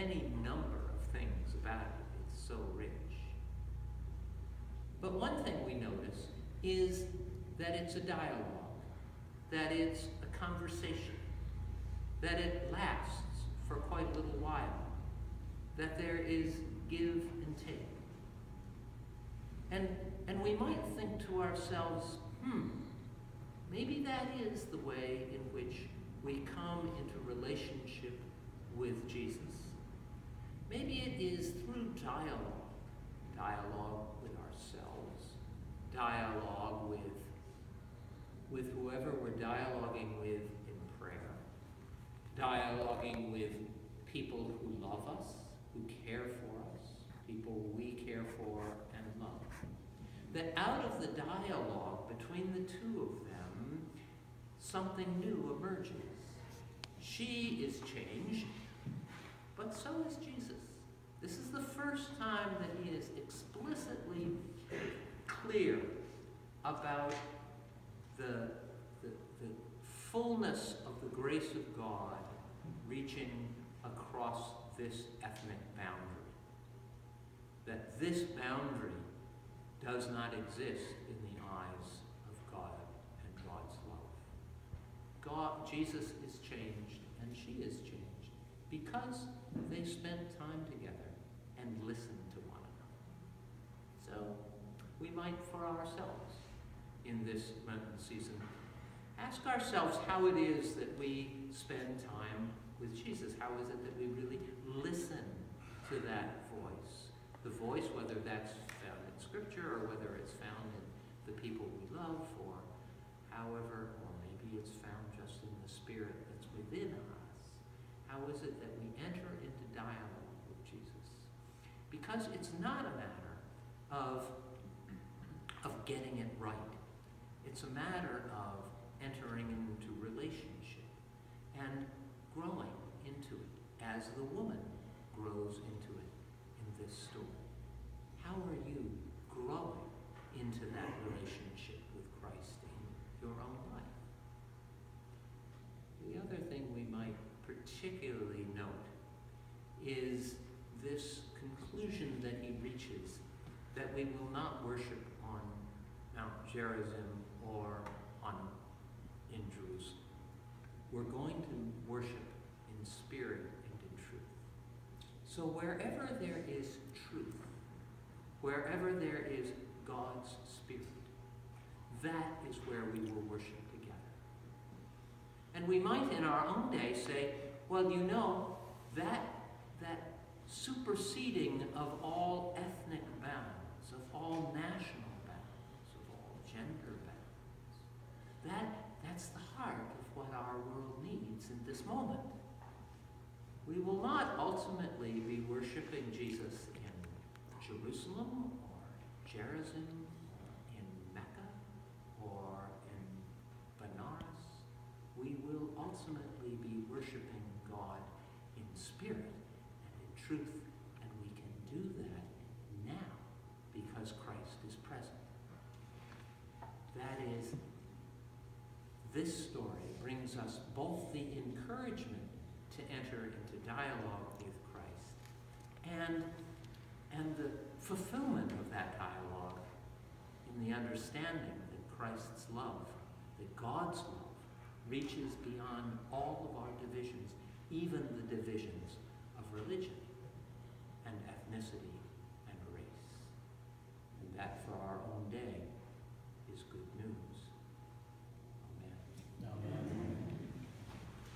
any number of things about it. It's so rich. But one thing we notice is that it's a dialogue, that it's a conversation, that it lasts for quite a little while, that there is give and take. And we might think to ourselves, maybe that is the way in which we come into relationship with Jesus. Maybe it is through dialogue. Dialogue with ourselves. Dialogue with whoever we're dialoguing with in prayer. Dialoguing with people who love us, who care for us, people we care for and love. That out of the dialogue between the two of them, something new emerges. She is changed, but so is Jesus. This is the first time that he is explicitly clear about the fullness of the grace of God reaching across this ethnic boundary. That this boundary does not exist in the eyes of God and God's love. Jesus is changed and she is changed because they spent time together and listened to one another. So we might for ourselves in this Lenten season ask ourselves how it is that we spend time with Jesus. How is it that we really listen to that voice? The voice, whether that's found in Scripture or whether it's found in the people we love, or however, or maybe it's found just in the Spirit that's within us. How is it that we enter into dialogue with Jesus? Because it's not a matter of getting it right. It's a matter of entering into relationship and growing into it as the woman grows into it in this story. How are you growing into that relationship with Christ in your own life? The other thing we might particularly note is this conclusion that he reaches, that we will not worship on Mount Gerizim or in Jerusalem. We're going to worship in spirit and in truth. So wherever there is truth, wherever there is God's Spirit, that is where we will worship together. And we might in our own day say, well, you know, that superseding of all ethnic bounds, of all national bounds, of all gender bounds, that's the heart of what our world needs in this moment. We will not ultimately be worshiping Jesus in Jerusalem or Gerizim or in Mecca or in Benares. We will ultimately be worshiping God in spirit and in truth, and we can do that now because Christ is present. That is, this story brings us both the encouragement to enter into dialogue with Christ and the fulfillment of that dialogue in the understanding that Christ's love, that God's love, reaches beyond all of our divisions, even the divisions